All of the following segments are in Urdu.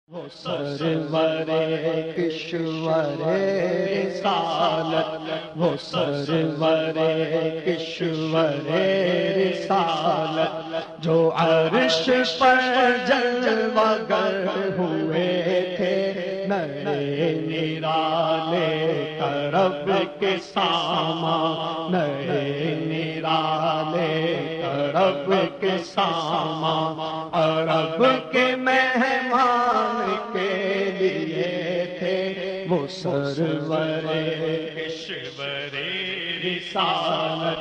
وہ سرور کشور رسالت، وہ سرور کشور رسالت، جو عرش پر جلوہ گر ہوئے تھے، نئے نرالے طرب کے ساما، نئے نرالے طرب کے ساما، عرب کے مہمان کے لیے تھے، وہ سرور کشور رسالت۔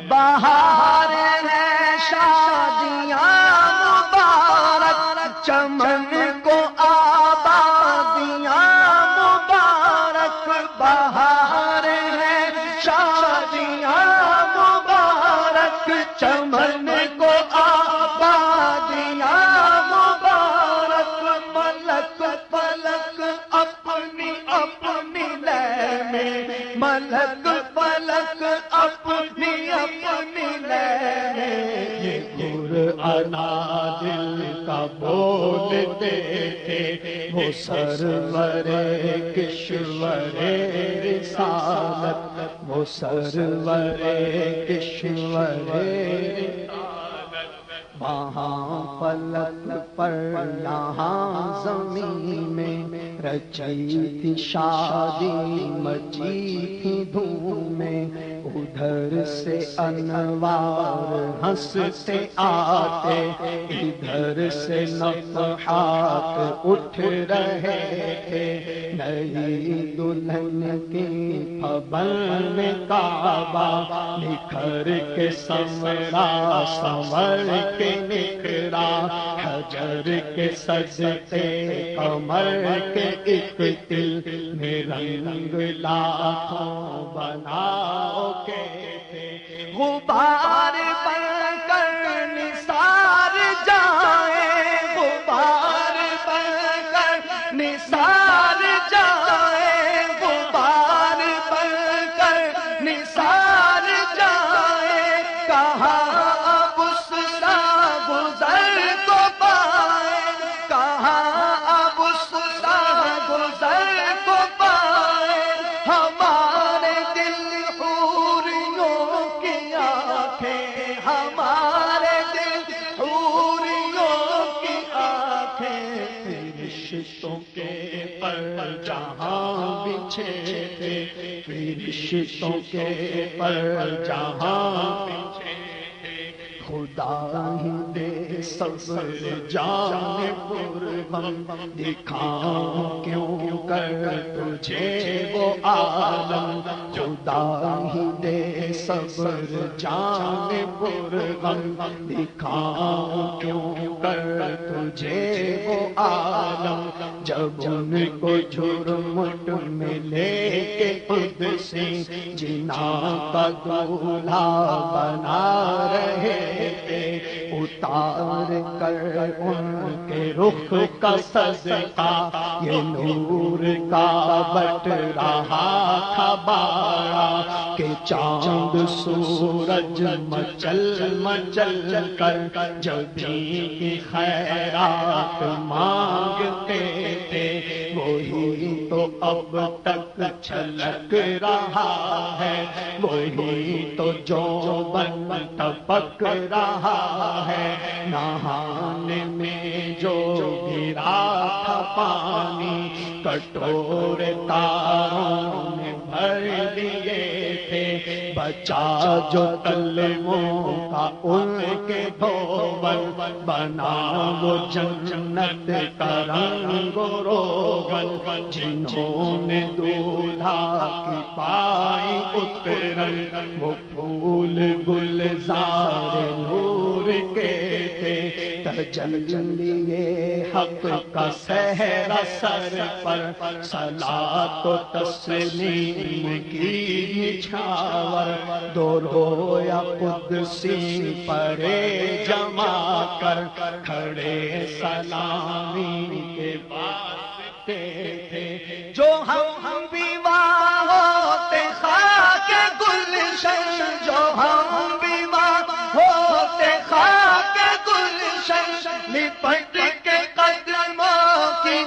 بہار ہے شادیاں مبارک، چمن کو آبادیاں مبارک، بہار ہے شادیاں مبارک، چمن کو آبادیاں مبارک، ملک فلک اپنی اپنی لے میں، ملک فلک اپنی اپنی لے میں، یہ قرآن دل کا بولتے تھے، وہ سرور کشور رسالت، وہ سرور کشور رسالت۔ وہاں فلک پر یہاں زمین میں رچی تھی شادی، مچی تھی دھومیں، ادھر سے انوار ہنستے آتے، ادھر سے نفحات اٹھ رہے تھے، نئی دلہن کی پھبن میں کعبہ نکھر کے سنورا، سنور کے نکھرا، حجر کے سجدے کمر کے ایک دل میں رنگ لاکھوں بناؤ کے تھے، غبار بن کر نثار جائے، غبار بن کر نثار جائے، غبار بن کر نثار جائے، کہاں اب اس راہگزر کو پائے، کہاں اب اس راہگزر کو پائے، ہمارے دل حوریوں کی آنکھیں، ہمارے دل حوریوں کی آنکھیں، رشتوں کے پر جہاں بچھے تھے، رشتوں کے پر جہاں بچھے تھے، خدا ہی دے صبر جان پرغم، دکھاؤں کیوں کر تجھے وہ عالم، خدا ہی دے صبر جان پرغم، دکھاؤں کیوں کر تجھے وہ عالم، جب ان کو جھرمٹ میں لے کے قدسی جنا کا دولہا بنا رہے تھے، اتار کر ان کے رخ کا صدقہ یہ نور کا بٹ رہا تھا بارہ، کہ چاند سورج مچل مچل کر جب بھی خیرات مانگتے تھے، وہی تو اب تک چھلک رہا ہے، وہی تو جو بن ٹپک رہا ہے، نہانے میں جو گرا تھا پانی، کٹورے تاروں نے بھر دیے تھے، بچا جو تلووں کا ان کے دھوبن، بنا وہ جنت کا رنگ و روغن، جنہوں نے دولہا کی پائی اترن، وہ پھول گلزار نور کے تھے، تجلی حق کا صحرا سر پر، صلاۃ و تسلیم کی نچھاور، دو رویا قدسی پرے جما کر، کھڑے سلامی کے واسطے تھے، جو ہم بیواہ ہوتے خاک گلشن، جو ہم بیواہ ہوتے خاک گلشن، لپٹ کے قدموں کی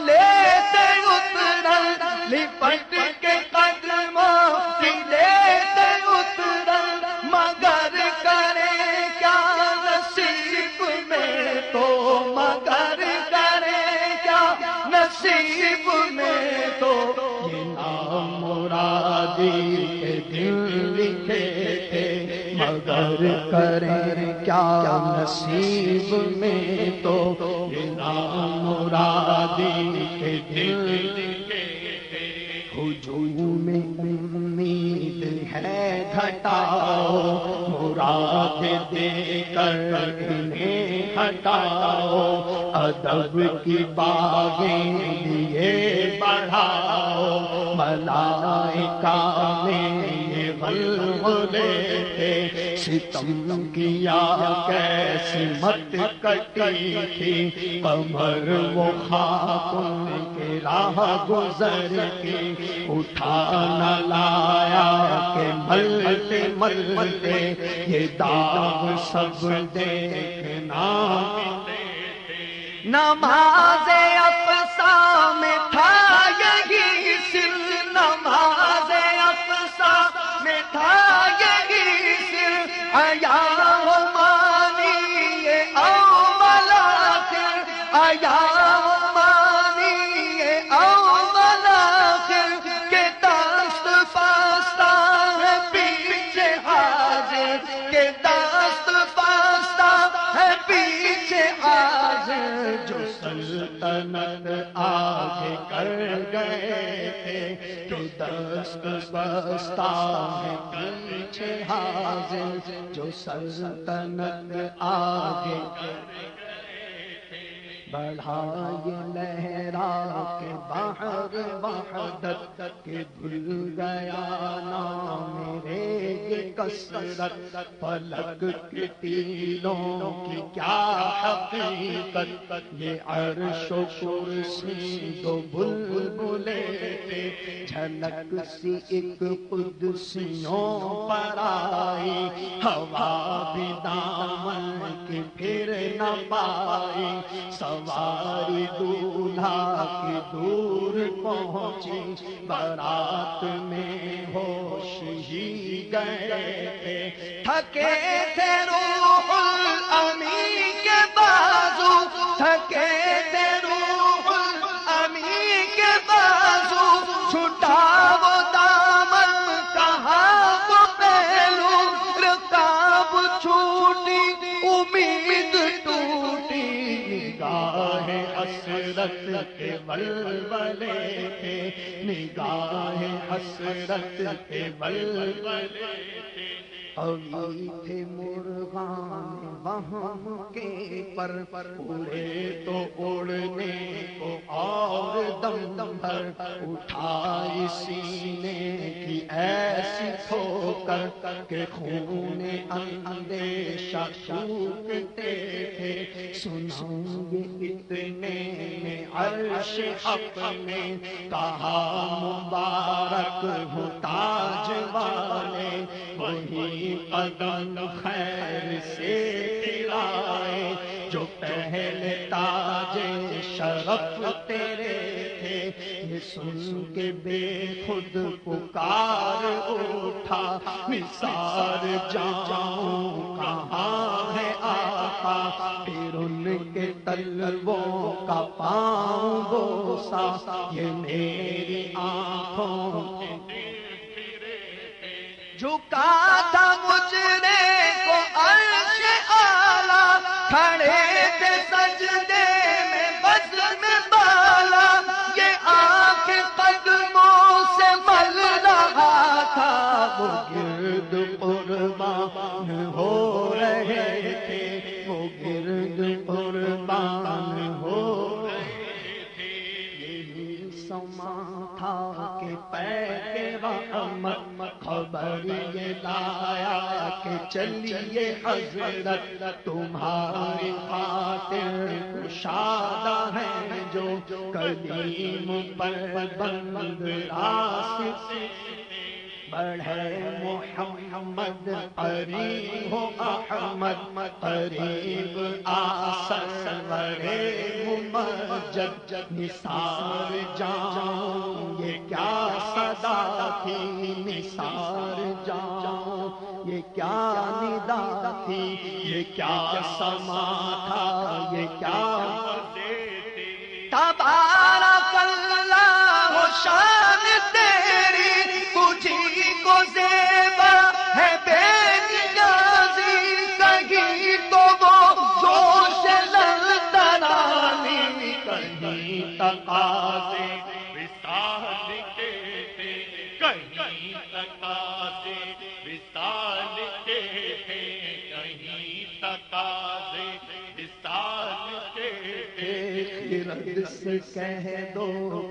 اگر کریں کیا نصیب میں تو یہ نامرادی کے دل ہجوم میں امید ہے گھٹاؤ، مراد دے کر انہیں ہٹاؤ، ادب کی باغیں لیے بڑھاؤ، ملائکہ نے یہ غلغلے تھے، ستم کیا کیسی مت کٹی تھی، قمر وہ خاک ان کے راہ گزر کے اٹھا نہ لایا کہ ملتے ملتے یہ داغ سب دیکھنا، نماز افسا میں تھا یہی سر، نماز افسا میں تھا یہی سر، آیا ہو مانی یہ اول آخر، آیا ہو مانی یہ اول آخر، کہ دست فاستہ ہے پیچھے حاضر، کہ دست فاستہ ہے پیچھے حاضر، جو سلطنت آگے کر گئے تھے، کہ دست بستہ ہے پیچھے حاضر، جو سلطنت آگے بڑھائے لہرا کے بحر وحدت کے، بھول گیا نام میرے یہ کثرت، فلک کے تیروں کی کیا حقیقت، یہ عرش و کرسی دو بلبلے تھے، جھلک سی ایک قدسیوں پر آئی، ہوا بھی دامن کی پھر نہ پائی، سواری دولہا کی دور پہنچی، بارات میں ہوش ہی گئے تھے، تھکے تھے روح الامین کے بازو، تھکے تھے روح الامین کے بازو، چھٹا وہ دامن کہاں وہ پہلو، رکاب چھوٹی امید ٹوٹی، نگاہ حسرت کے ولولے تھے، نگاہ حسرت کے ولولے تھے، قوی تھے مرغان وہم کے پر، اڑے تو اڑنے کو اور دم بھر، اٹھائی سینے کی ایسی ٹھوکر کہ خون اندیشہ سوکھتے تھے، سنوں گے اتنے میں عرش حق نے کہا مبارک ہو تاج والے، وہی قدم خیر سے پھرائے جو پہلے تاج شرف تیرے تھے، یہ سن کے بے خود پکار اٹھا، نثار جاؤں کہاں ہے آقا، پھر ان کے تلووں کا پاؤں بوسا، یہ میری آنکھوں جھکا تھا مجرے کو عرش اعلیٰ، کھڑے تھے سجدے میں بزم بالا، یہ آنکھ قدموں سے مل رہا تھا، وہ گرد قربان ہو رہے تھے، وہ گرد قربان ہو رہے تھے، یہی سما تھا کہ پیک رحمت خبر یہ لایا کہ چلیے حضرت تمہاری خاطر کشادہ ہے جو کلیم پر بند راست، بڑھے محمد قریب ہو احمد، قریب سرور ممجد، نثار جاؤں یہ کیا صدا تھی، نثار جاؤں یہ کیا ندا تھی، یہ کیا سما تھا، یہ کیا تبارک اللہ و شان تیری، تجھی کو زیبا ہے بے نیاز تقاضے وصال کے تھے، کہیں تقاضے وصال کے تھے، کہیں تقاضے وصال کے تھے۔ خرد سے کہہ دو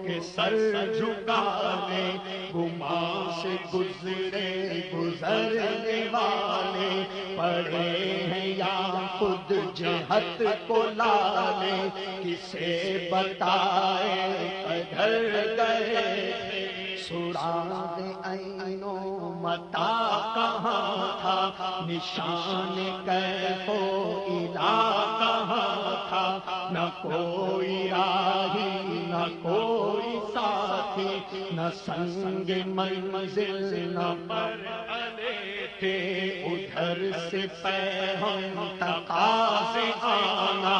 کہ سر جھکا لے، گمان سے گزرے گزرنے والے، پڑے ہیں یا خود جہت کو لالے، کسے بتائے کدھر گئے تھے، سراغ عین و متا کہاں تھا، نشان کیف و الا کہاں تھا، نہ کوئی راہی نہ کوئی ساتھی، نہ سنگ منزل نہ مرحلے تھے، ادھر سے پیغام تقاضے آنا،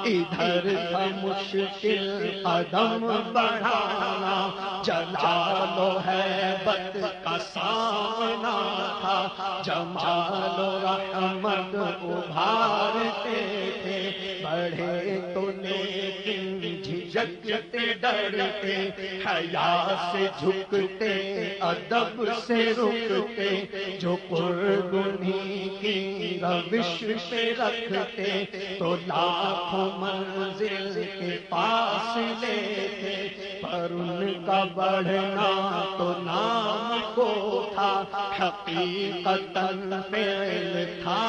ادھر تھا مشکل قدم بڑھانا، جلال و ہیبت کا سامنا تھا، جمال و رحمت ابھارتے تھے، بڑھے تو لیکن جھجکتے ڈرتے، حیا سے جھکتے ادب سے رکتے، جو قرب انہی کی روش پہ رکھتے، تو لاکھوں منزل کے فاصلے تھے، پر ان کا بڑھنا تو نام کو تھا، حقیقتاً فعل تھا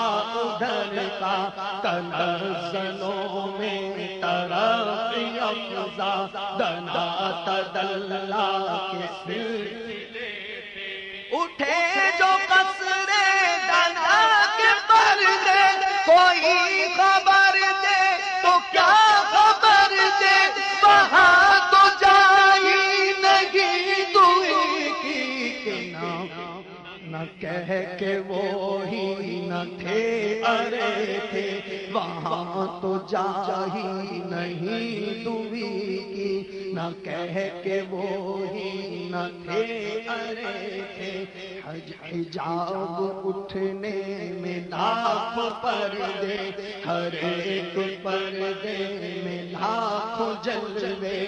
ادھر کا، تنزلوں میں ترقی افزا، دنا تدلا کے سلسلے تھے، اٹھے جو قصرے دنا کے پردے، کوئی خبر دے تو کیا خبر دے، وہاں تو جائی نہیں دوئی کی، کہ نہ کہہ کہ وہی نہ تھے ارے تھے، وہاں تو جاہی نہیں دوئی کی، نہ کہہ کہ وہی نہ تھے ارے تھے، حجاب اٹھنے میں لاکھ پردے، ہر ایک پردے میں لاکھوں جلوے،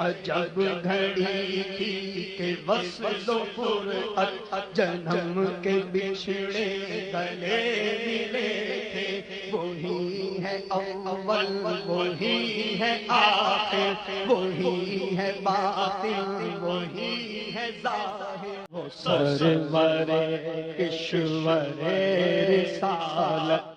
عجب گھڑی تھی کہ وصل و فرقت، جنم کے بچھڑے گلے ملے تھے، وہی ہے اول وہی ہے آخر، وہی ہے باطن وہی ہے ظاہر، وہ سرور کشور رسالت